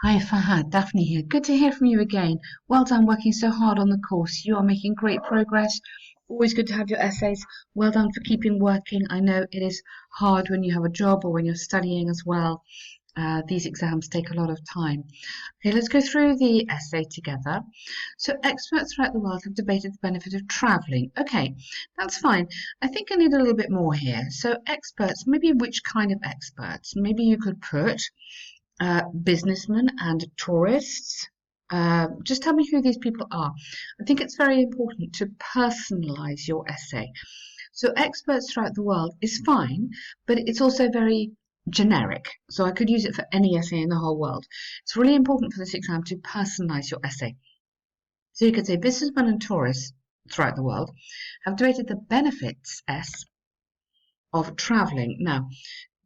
Hi Fahad, Daphne here. Good to hear from you again. Well done working so hard on the course. You are making great progress. Always good to have your essays. Well done for keeping working. I know it is hard when you have a job or when you're studying as well. These exams take a lot of time. Okay, let's go through the essay together. So, experts throughout the world have debated the benefit of travelling. Okay, that's fine. I think I need a little bit more here. So, experts, maybe which kind of experts? Maybe you could put businessmen and tourists. Just tell me who these people are. I think it's very important to personalize your essay. So, experts throughout the world is fine, but it's also very generic. So, I could use it for any essay in the whole world. It's really important for this exam to personalize your essay. So, you could say businessmen and tourists throughout the world have debated the benefits of traveling. Now,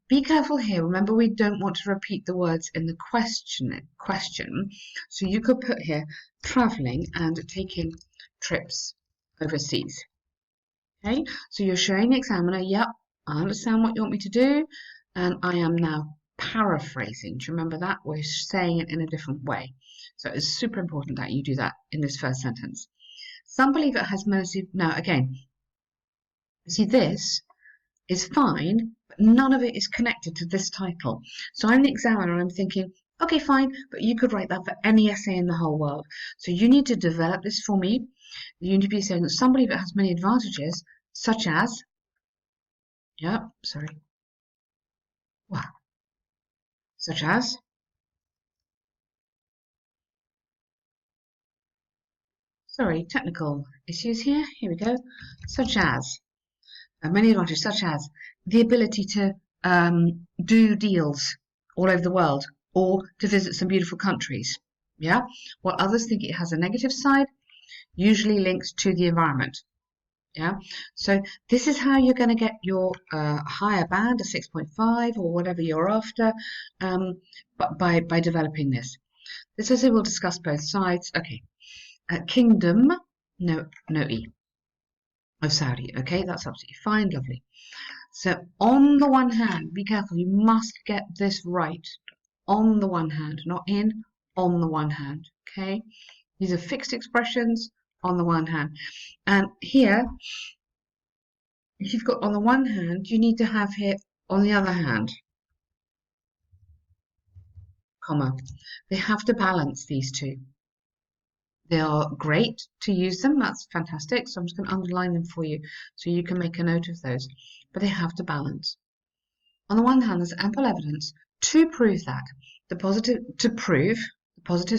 be careful here. Remember, we don't want to repeat the words in the question. So you could put here traveling and taking trips overseas. Okay, so you're showing the examiner, yep, I understand what you want me to do, and I am now paraphrasing. Do you remember that? We're saying it in a different way. So it's super important that you do that in this first sentence. Some believe it has mercy. Now, again, see this is fine, but none of it is connected to this title. So I'm the examiner and I'm thinking, okay, fine, but you could write that for any essay in the whole world. So you need to develop this for me. You need to be saying that some believe it has many advantages, such as, yeah, sorry, wow, such as, sorry, technical issues here. Here we go. Such as, many advantages, such as the ability to do deals all over the world or to visit some beautiful countries. Yeah, while others think it has a negative side, usually linked to the environment. Yeah, so this is how you're going to get your higher band, a 6.5 or whatever you're after, but by developing this. This essay will discuss both sides. Okay, kingdom, no E of Saudi. Okay, that's absolutely fine, lovely. So on the one hand, be careful, you must get this right. On the one hand, not in, on the one hand, okay? These are fixed expressions on the one hand. And here, if you've got on the one hand, you need to have here on the other hand, comma. They have to balance these two. They are great to use them, that's fantastic. So I'm just going to underline them for you so you can make a note of those. But they have to balance. On the one hand, there's ample evidence to prove that the positive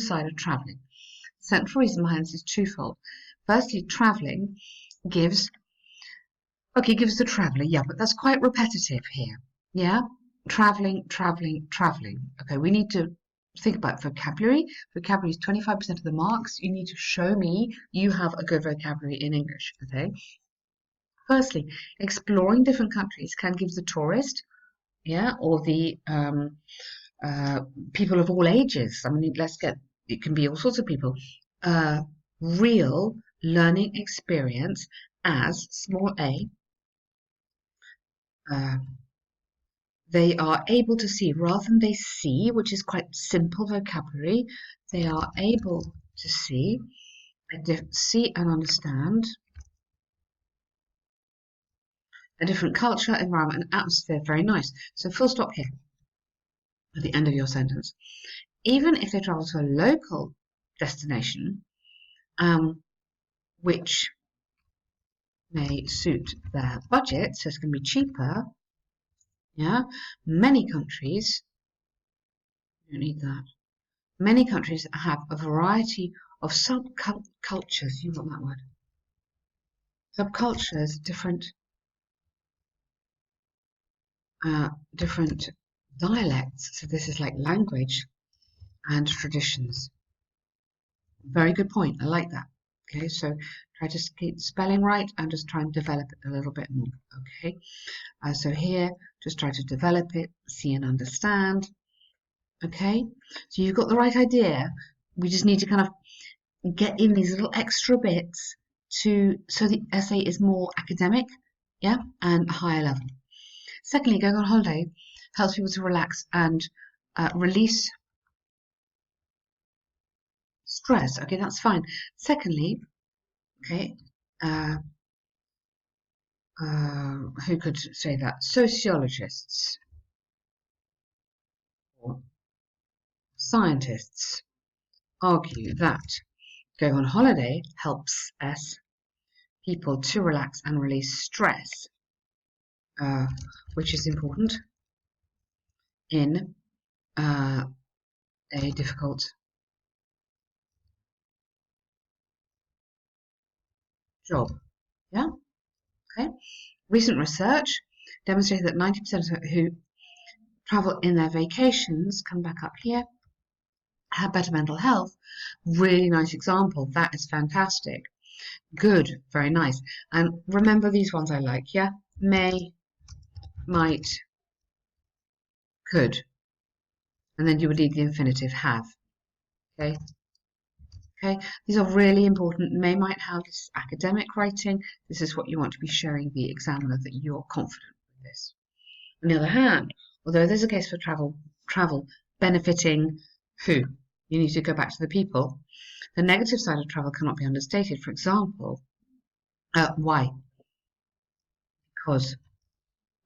side of travelling. The central reason behind this is twofold. Firstly, travelling gives the traveller, yeah, but that's quite repetitive here. Yeah, travelling. Okay, we need to think about vocabulary. Vocabulary is 25% of the marks. You need to show me you have a good vocabulary in English. Okay. Firstly, exploring different countries can give the tourist, yeah, or the people of all ages. I mean, it can be all sorts of people. Real learning experience as small a. Uh, they are able to see rather than they see, which is quite simple vocabulary. They are able to see and understand a different culture, environment, and atmosphere. Very nice. So full stop here at the end of your sentence. Even if they travel to a local destination, which may suit their budget, so it's going to be cheaper. Yeah, many countries, you don't need that. Many countries have a variety of subcultures. You want that word? Subcultures, different dialects. So this is like language and traditions. Very good point. I like that. Okay, so try to keep spelling right and just try and develop it a little bit more. Okay, so here, just try to develop it, see and understand. Okay, so you've got the right idea. We just need to kind of get in these little extra bits so the essay is more academic, yeah, and higher level. Secondly, going on holiday helps people to relax and release stress. Okay, that's fine. Secondly, okay, who could say that? Sociologists or scientists argue that going on holiday helps us people to relax and release stress, which is important in a difficult job. Yeah, okay. Recent research demonstrated that 90% of who travel in their vacations, come back up here, have better mental health. Really nice example. That is fantastic. Good, very nice. And remember these ones I like, yeah? May, might, could. And then you would need the infinitive have. Okay? Okay, these are really important. May, might, have. This is academic writing. This is what you want to be showing the examiner that you're confident with this. On the other hand, although there's a case for travel benefiting who? You need to go back to the people. The negative side of travel cannot be understated. For example, why? Because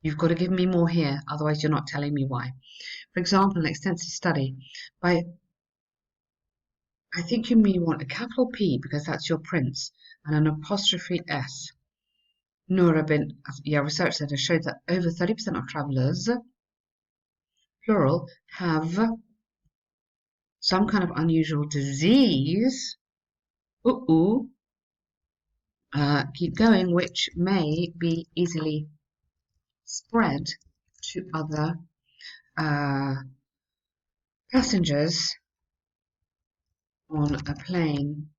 you've got to give me more here, otherwise you're not telling me why. For example, an extensive study by, I think you may want a capital P because that's your prince, and an apostrophe S. Noura bin Research Centre showed that over 30% of travellers, plural, have some kind of unusual disease. Keep going, which may be easily spread to other passengers on a plane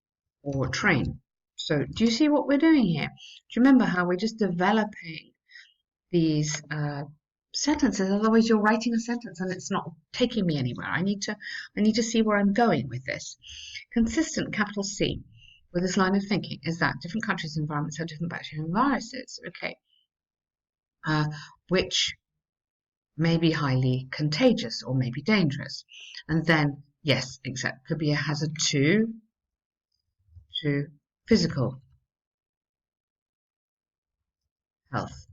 or train. So do you see what we're doing here? Do you remember how we're just developing these sentences? Otherwise you're writing a sentence and it's not taking me anywhere. I need to see where I'm going with this. Consistent, capital C, with this line of thinking is that different countries' environments have different bacteria and viruses. Okay. Which may be highly contagious or may be dangerous. And then, yes, except could be a hazard to physical health.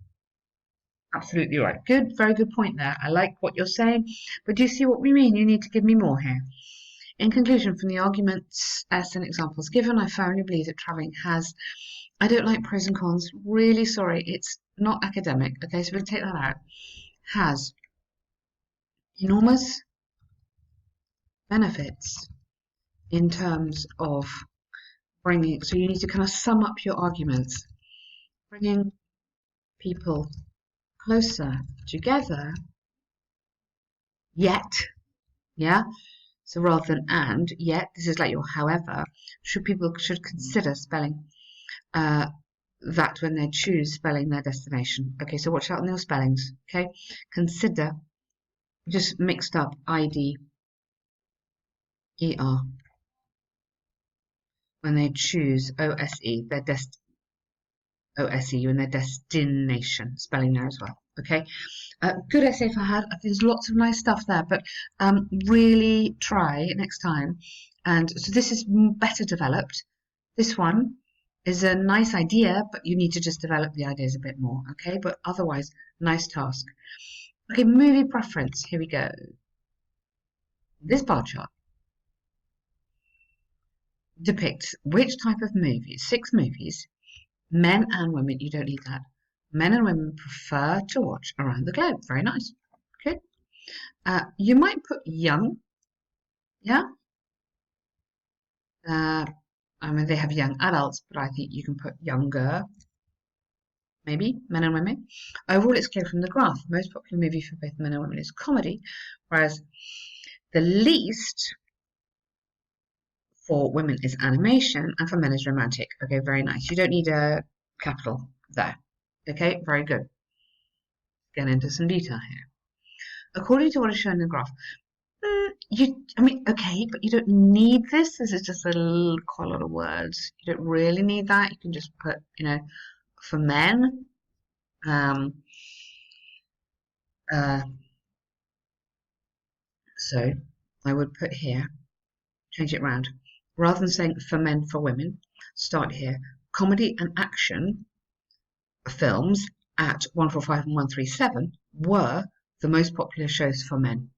Absolutely right. Good, very good point there. I like what you're saying, but do you see what we mean? You need to give me more here. In conclusion, from the arguments as and examples given, I firmly believe that travelling has, I don't like pros and cons, really sorry, it's not academic, okay, so we'll take that out, has enormous benefits in terms of bringing, so you need to kind of sum up your arguments, bringing people closer together, yet, yeah, so rather than and, yet, this is like your however, people should consider spelling that when they choose spelling their destination. Okay, so watch out on your spellings, okay? Consider, just mixed up ID, ER, when they choose OSE, their OSE, and their destination, spelling there as well, okay? Good essay, Fahad. There's lots of nice stuff there, but really try next time. And so this is better developed. This one is a nice idea, but you need to just develop the ideas a bit more, okay? But otherwise, nice task. Okay, movie preference. Here we go. This bar chart depicts which type of movies, 6 movies, men and women, you don't need that, men and women prefer to watch around the globe. Very nice. Okay. You might put young, yeah. I mean, they have young adults, but I think you can put younger, maybe, men and women. Overall, it's clear from the graph. The most popular movie for both men and women is comedy, whereas the least for women is animation, and for men is romantic. Okay, very nice. You don't need a capital there. Okay, very good. Get into some detail here. According to what is shown in the graph, okay, but you don't need this. This is just quite a lot of words. You don't really need that. You can just put, for men. So I would put here, change it round. rather than saying for men, for women, start here. Comedy and action films at 145 and 137 were the most popular shows for men.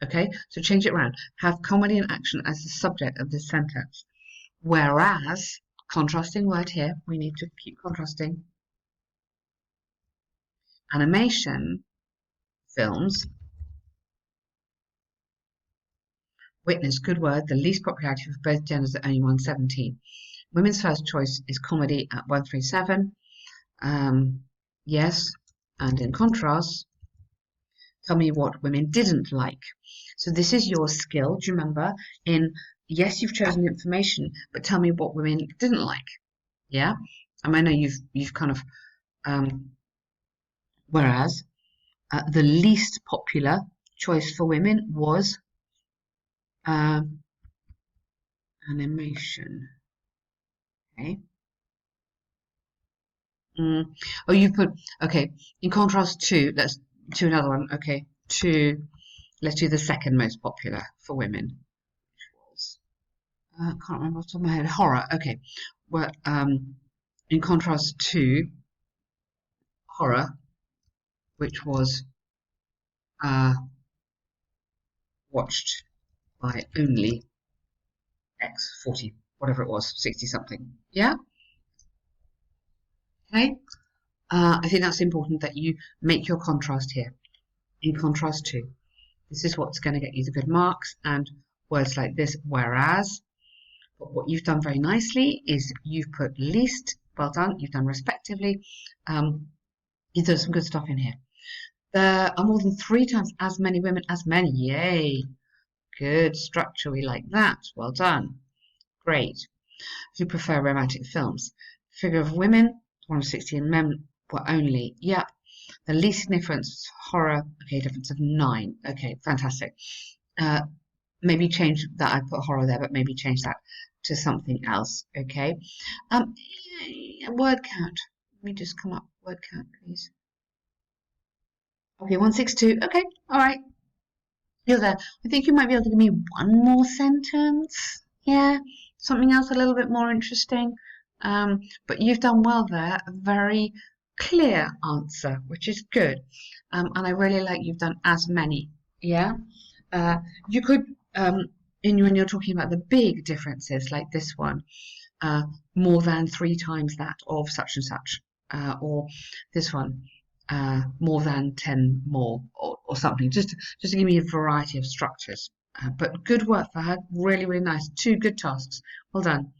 Okay, so change it around. Have comedy and action as the subject of this sentence. Whereas, contrasting word here, we need to keep contrasting. Animation films witness, good word, the least popularity for both genders at only 117. Women's first choice is comedy at 137. Yes, and in contrast, tell me what women didn't like. So this is your skill. Do you remember? Yes, you've chosen information, but tell me what women didn't like. Yeah, I know you've kind of whereas the least popular choice for women was animation. Okay. Oh, you put okay. In contrast to let's do another one. Okay, let's do the second most popular for women, which was I can't remember off the top of my head. Horror. Okay, well, in contrast to horror, which was watched by only X 40, whatever it was, 60 something. Yeah. Okay. I think that's important that you make your contrast here. In contrast to, this is what's going to get you the good marks, and words like this, whereas. But what you've done very nicely is you've put least, well done, you've done respectively. You've done some good stuff in here. There are more than 3 times as many women as men. Yay! Good structure, we like that. Well done. Great. Who prefer romantic films? Figure of women, 160, and men were only. Yep. The least significance, horror. Okay, difference of 9. Okay, fantastic. Maybe change that. I put horror there, but maybe change that to something else. Okay. Word count. Let me just come up. Word count, please. Okay, 162. Okay, all right. You're there. I think you might be able to give me one more sentence. Yeah, something else a little bit more interesting. But you've done well there. A very clear answer, which is good. And I really like you've done as many. Yeah. You could, when you're talking about the big differences like this one, more than 3 times that of such and such, or this one, more than 10 more, or something, just to give me a variety of structures. But good work, Fahad. Really, really nice. 2 good tasks. Well done.